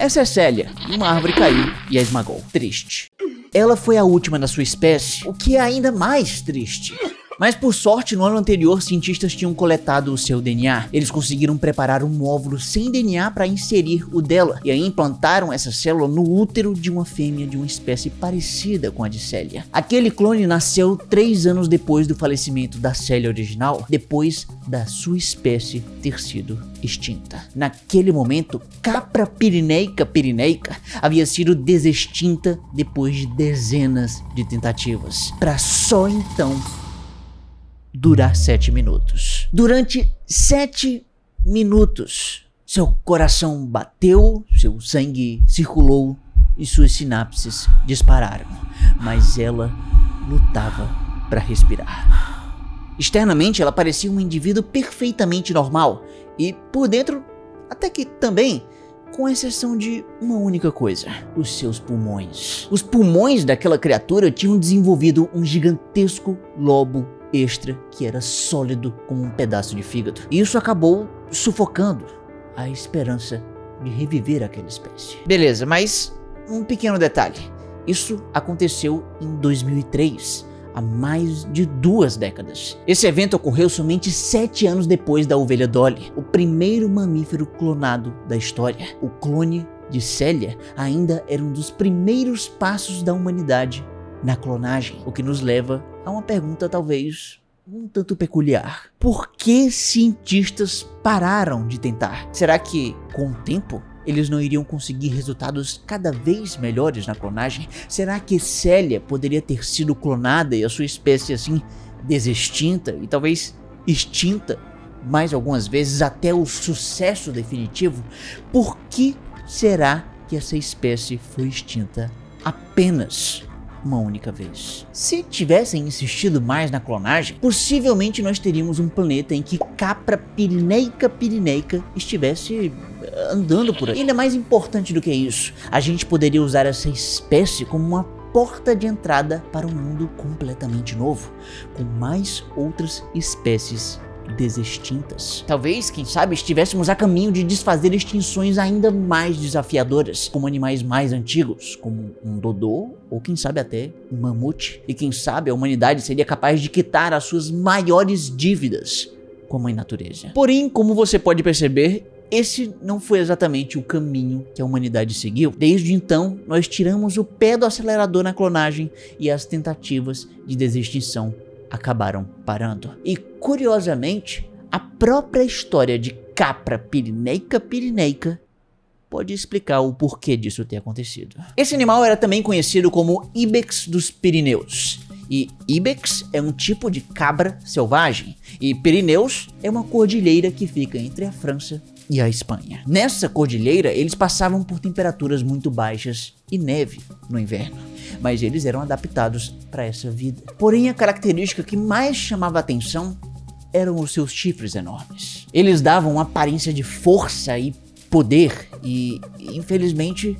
Essa é Célia, e uma árvore caiu e a esmagou. Triste. Ela foi a última da sua espécie, o que é ainda mais triste. Mas por sorte, no ano anterior, cientistas tinham coletado o seu DNA. Eles conseguiram preparar um óvulo sem DNA para inserir o dela. E aí implantaram essa célula no útero de uma fêmea de uma espécie parecida com a de Célia. Aquele clone nasceu 3 anos depois do falecimento da Célia original, depois da sua espécie ter sido extinta. Naquele momento, Capra pirineica havia sido desextinta depois de dezenas de tentativas, para só então durar 7 minutos. Durante 7 minutos, seu coração bateu, seu sangue circulou e suas sinapses dispararam, mas ela lutava para respirar. Externamente, ela parecia um indivíduo perfeitamente normal e por dentro, até que também, com exceção de uma única coisa: os seus pulmões. Os pulmões daquela criatura tinham desenvolvido um gigantesco lobo extra que era sólido como um pedaço de fígado. E isso acabou sufocando a esperança de reviver aquela espécie. Beleza, mas um pequeno detalhe. Isso aconteceu em 2003, há mais de 2 décadas. Esse evento ocorreu somente 7 anos depois da ovelha Dolly, o primeiro mamífero clonado da história. O clone de Célia ainda era um dos primeiros passos da humanidade na clonagem, o que nos leva a uma pergunta talvez um tanto peculiar. Por que cientistas pararam de tentar? Será que, com o tempo, eles não iriam conseguir resultados cada vez melhores na clonagem? Será que Célia poderia ter sido clonada e a sua espécie assim desextinta e talvez extinta mais algumas vezes até o sucesso definitivo? Por que será que essa espécie foi extinta apenas uma única vez? Se tivessem insistido mais na clonagem, possivelmente nós teríamos um planeta em que Capra pirineica estivesse andando por aí. E ainda mais importante do que isso, a gente poderia usar essa espécie como uma porta de entrada para um mundo completamente novo, com mais outras espécies desextintas. Talvez, quem sabe, estivéssemos a caminho de desfazer extinções ainda mais desafiadoras, como animais mais antigos, como um dodô ou quem sabe até um mamute. E quem sabe a humanidade seria capaz de quitar as suas maiores dívidas com a mãe natureza. Porém, como você pode perceber, esse não foi exatamente o caminho que a humanidade seguiu. Desde então, nós tiramos o pé do acelerador na clonagem e as tentativas de desextinção acabaram parando. E curiosamente, a própria história de Capra pirineica pode explicar o porquê disso ter acontecido. Esse animal era também conhecido como Ibex dos Pirineus. E Ibex é um tipo de cabra selvagem, e Pirineus é uma cordilheira que fica entre a França e a Espanha. Nessa cordilheira, eles passavam por temperaturas muito baixas e neve no inverno, mas eles eram adaptados para essa vida. Porém, a característica que mais chamava a atenção eram os seus chifres enormes. Eles davam uma aparência de força e poder, e infelizmente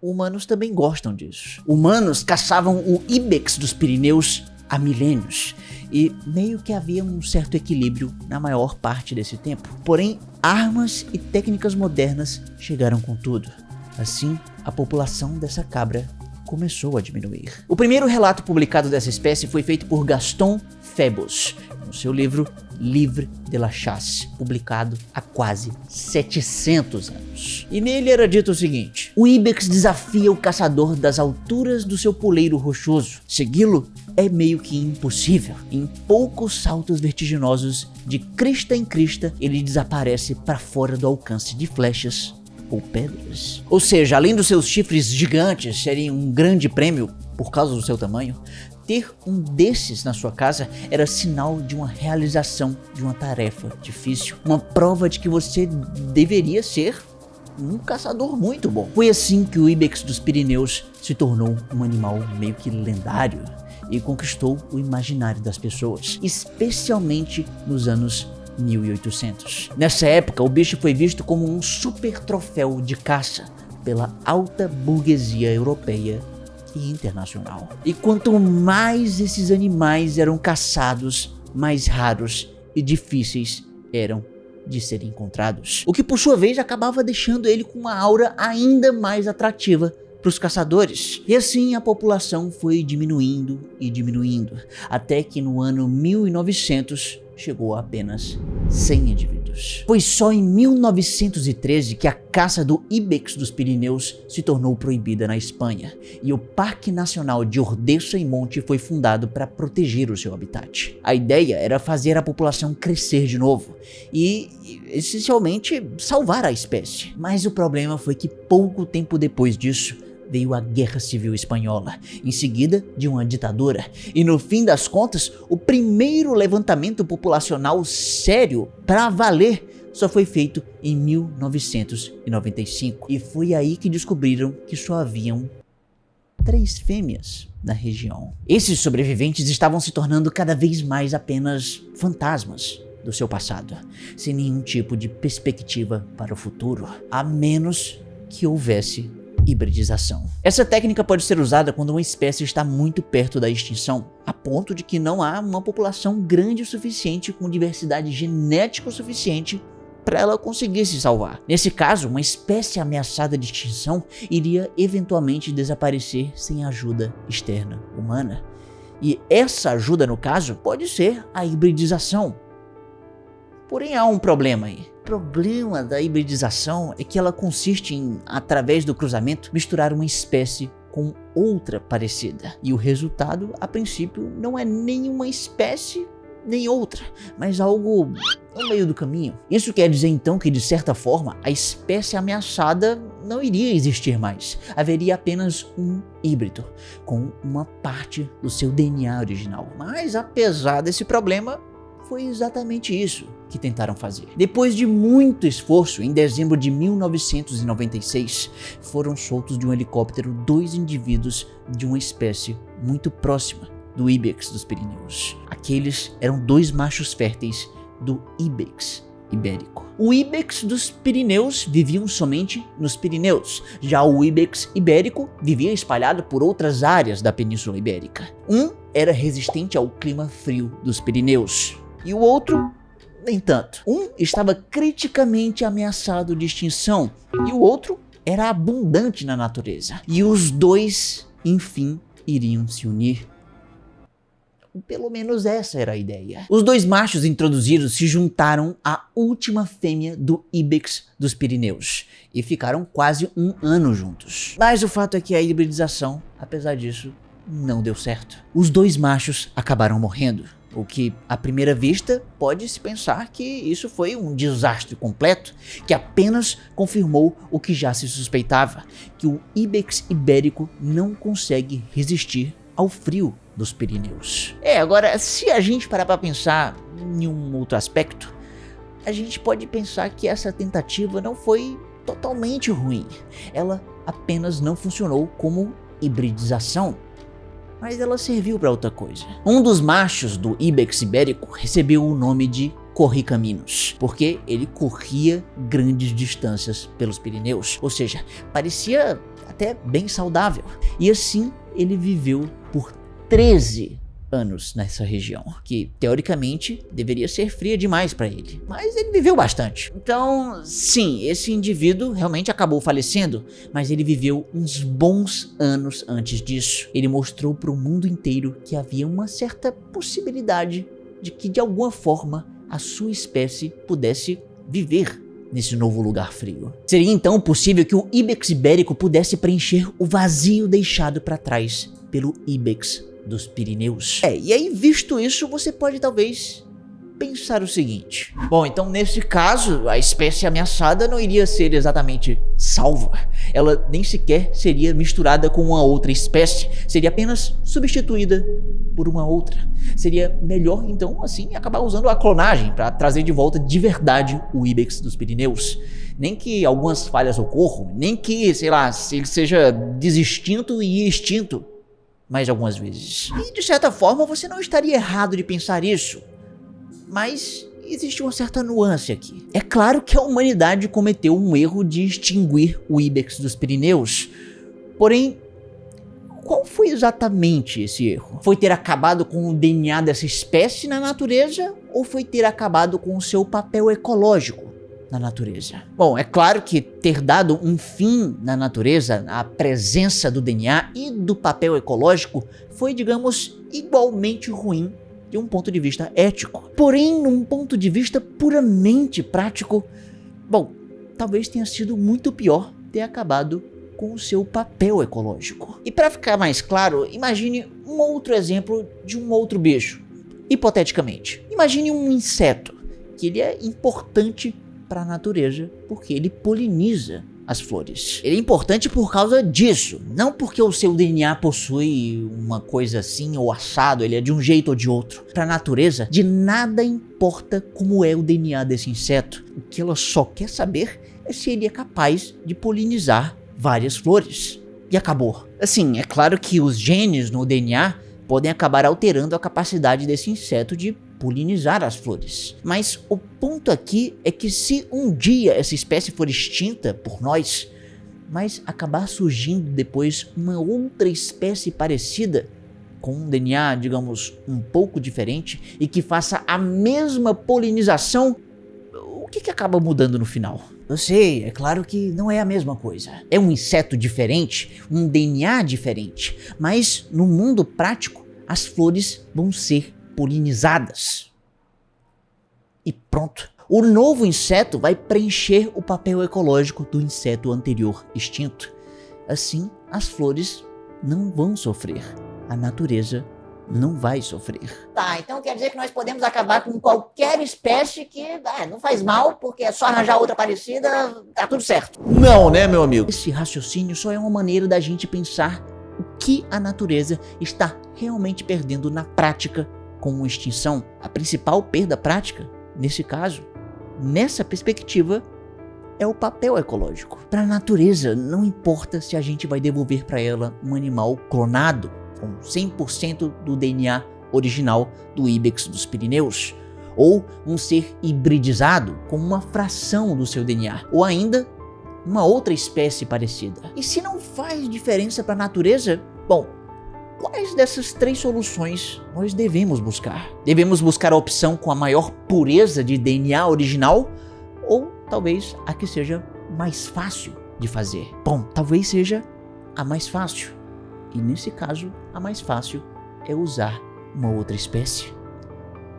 humanos também gostam disso. Humanos caçavam o Ibex dos Pirineus há milênios, e meio que havia um certo equilíbrio na maior parte desse tempo. Porém, armas e técnicas modernas chegaram com tudo. Assim, a população dessa cabra começou a diminuir. O primeiro relato publicado dessa espécie foi feito por Gaston Phoebus, no seu livro Livre de la Chasse, publicado há quase 700 anos. E nele era dito o seguinte: o Ibex desafia o caçador das alturas do seu poleiro rochoso. Segui-lo é meio que impossível. Em poucos saltos vertiginosos, de crista em crista, ele desaparece para fora do alcance de flechas ou pedras. Ou seja, além dos seus chifres gigantes serem um grande prêmio por causa do seu tamanho, ter um desses na sua casa era sinal de uma realização de uma tarefa difícil, uma prova de que você deveria ser um caçador muito bom. Foi assim que o Ibex dos Pirineus se tornou um animal meio que lendário e conquistou o imaginário das pessoas, especialmente nos anos 1800. Nessa época, o bicho foi visto como um super troféu de caça pela alta burguesia europeia e internacional. E quanto mais esses animais eram caçados, mais raros e difíceis eram de serem encontrados, o que por sua vez acabava deixando ele com uma aura ainda mais atrativa para os caçadores. E assim a população foi diminuindo e diminuindo, até que no ano 1900 chegou a apenas 100 indivíduos. Foi só em 1913 que a caça do ibex dos Pirineus se tornou proibida na Espanha, e o Parque Nacional de Ordesa e Monte foi fundado para proteger o seu habitat. A ideia era fazer a população crescer de novo e, essencialmente, salvar a espécie. Mas o problema foi que pouco tempo depois disso, veio a Guerra Civil Espanhola, em seguida de uma ditadura, e no fim das contas, o primeiro levantamento populacional sério para valer só foi feito em 1995, e foi aí que descobriram que só haviam 3 fêmeas na região. Esses sobreviventes estavam se tornando cada vez mais apenas fantasmas do seu passado, sem nenhum tipo de perspectiva para o futuro, a menos que houvesse hibridização. Essa técnica pode ser usada quando uma espécie está muito perto da extinção, a ponto de que não há uma população grande o suficiente com diversidade genética o suficiente para ela conseguir se salvar. Nesse caso, uma espécie ameaçada de extinção iria eventualmente desaparecer sem ajuda externa humana. E essa ajuda, no caso, pode ser a hibridização. Porém, há um problema aí. O problema da hibridização é que ela consiste em, através do cruzamento, misturar uma espécie com outra parecida. E o resultado, a princípio, não é nenhuma espécie nem outra, mas algo no meio do caminho. Isso quer dizer então que, de certa forma, a espécie ameaçada não iria existir mais. Haveria apenas um híbrido, com uma parte do seu DNA original. Mas, apesar desse problema, foi exatamente isso que tentaram fazer. Depois de muito esforço, em dezembro de 1996, foram soltos de um helicóptero 2 indivíduos de uma espécie muito próxima do ibex dos Pirineus. Aqueles eram 2 machos férteis do ibex ibérico. O ibex dos Pirineus viviam somente nos Pirineus, já o ibex ibérico vivia espalhado por outras áreas da Península Ibérica. Um era resistente ao clima frio dos Pirineus, e o outro, nem tanto. Um estava criticamente ameaçado de extinção, e o outro era abundante na natureza. E os 2, enfim, iriam se unir. Pelo menos essa era a ideia. Os 2 machos introduzidos se juntaram à última fêmea do ibex dos Pirineus e ficaram quase 1 ano juntos. Mas o fato é que a hibridização, apesar disso, não deu certo. Os 2 machos acabaram morrendo, o que, à primeira vista, pode-se pensar que isso foi um desastre completo, que apenas confirmou o que já se suspeitava, que o ibex ibérico não consegue resistir ao frio dos Pirineus. Agora, se a gente parar para pensar em um outro aspecto, a gente pode pensar que essa tentativa não foi totalmente ruim. Ela apenas não funcionou como hibridização, mas ela serviu para outra coisa. Um dos machos do ibex ibérico recebeu o nome de corricaminos, porque ele corria grandes distâncias pelos Pirineus, ou seja, parecia até bem saudável. E assim ele viveu por 13 anos nessa região, que teoricamente deveria ser fria demais para ele, mas ele viveu bastante. Então, sim, esse indivíduo realmente acabou falecendo, mas ele viveu uns bons anos antes disso. Ele mostrou para o mundo inteiro que havia uma certa possibilidade de que, de alguma forma, a sua espécie pudesse viver nesse novo lugar frio. Seria então possível que o ibex ibérico pudesse preencher o vazio deixado para trás pelo ibex dos Pirineus. E aí, visto isso, você pode talvez pensar o seguinte: bom, então nesse caso, a espécie ameaçada não iria ser exatamente salva. Ela nem sequer seria misturada com uma outra espécie, seria apenas substituída por uma outra. Seria melhor, então, assim, acabar usando a clonagem para trazer de volta de verdade o ibex dos Pirineus. Nem que algumas falhas ocorram, nem que, sei lá, ele seja desextinto e extinto mais algumas vezes. E de certa forma você não estaria errado de pensar isso, mas existe uma certa nuance aqui. É claro que a humanidade cometeu um erro de extinguir o ibex dos Pirineus, porém qual foi exatamente esse erro? Foi ter acabado com o DNA dessa espécie na natureza ou foi ter acabado com o seu papel ecológico na natureza? Bom, é claro que ter dado um fim na natureza, a presença do DNA e do papel ecológico foi, digamos, igualmente ruim de um ponto de vista ético. Porém, num ponto de vista puramente prático, bom, talvez tenha sido muito pior ter acabado com o seu papel ecológico. E para ficar mais claro, imagine um outro exemplo de um outro bicho. Hipoteticamente, imagine um inseto, que ele é importante para a natureza porque ele poliniza as flores. Ele é importante por causa disso, não porque o seu DNA possui uma coisa assim ou assado, ele é de um jeito ou de outro. Para a natureza, de nada importa como é o DNA desse inseto. O que ela só quer saber é se ele é capaz de polinizar várias flores. E acabou. Assim, é claro que os genes no DNA podem acabar alterando a capacidade desse inseto de polinizar as flores. Mas o ponto aqui é que se um dia essa espécie for extinta por nós, mas acabar surgindo depois uma outra espécie parecida, com um DNA, digamos, um pouco diferente e que faça a mesma polinização, o que acaba mudando no final? Eu sei, é claro que não é a mesma coisa. É um inseto diferente, um DNA diferente, mas no mundo prático, as flores vão ser polinizadas. E pronto. O novo inseto vai preencher o papel ecológico do inseto anterior extinto. Assim, as flores não vão sofrer. A natureza não vai sofrer. Tá, então quer dizer que nós podemos acabar com qualquer espécie que não faz mal, porque é só arranjar outra parecida, tá tudo certo. Não, né, meu amigo? Esse raciocínio só é uma maneira da gente pensar o que a natureza está realmente perdendo na prática com a extinção. A principal perda prática, nesse caso, nessa perspectiva, é o papel ecológico. Para a natureza, não importa se a gente vai devolver para ela um animal clonado, com 100% do DNA original do Ibex dos Pirineus, ou um ser hibridizado com uma fração do seu DNA, ou ainda uma outra espécie parecida. E se não faz diferença para a natureza, bom, quais dessas três soluções nós devemos buscar? Devemos buscar a opção com a maior pureza de DNA original, ou talvez a que seja mais fácil de fazer? Bom, talvez seja a mais fácil. E nesse caso, a mais fácil é usar uma outra espécie,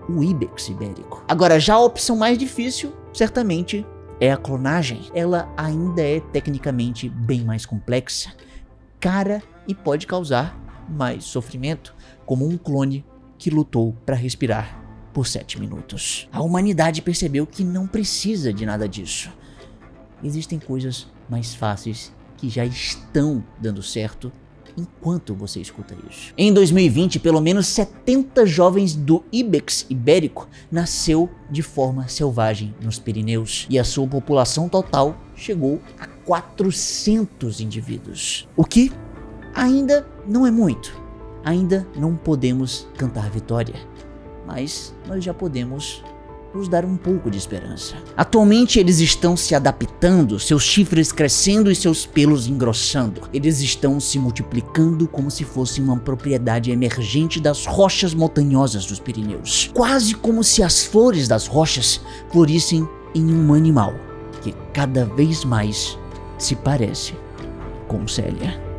o Ibex ibérico. Agora, já a opção mais difícil, certamente, é a clonagem. Ela ainda é tecnicamente bem mais complexa, cara e pode causar mais sofrimento, como um clone que lutou para respirar por 7 minutos. A humanidade percebeu que não precisa de nada disso. Existem coisas mais fáceis que já estão dando certo enquanto você escuta isso. Em 2020, pelo menos 70 jovens do Ibex ibérico nasceu de forma selvagem nos Pirineus e a sua população total chegou a 400 indivíduos. O que ainda não é muito. Ainda não podemos cantar vitória, mas nós já podemos nos dar um pouco de esperança. Atualmente eles estão se adaptando, seus chifres crescendo e seus pelos engrossando. Eles estão se multiplicando como se fosse uma propriedade emergente das rochas montanhosas dos Pirineus. Quase como se as flores das rochas florissem em um animal que cada vez mais se parece com Célia.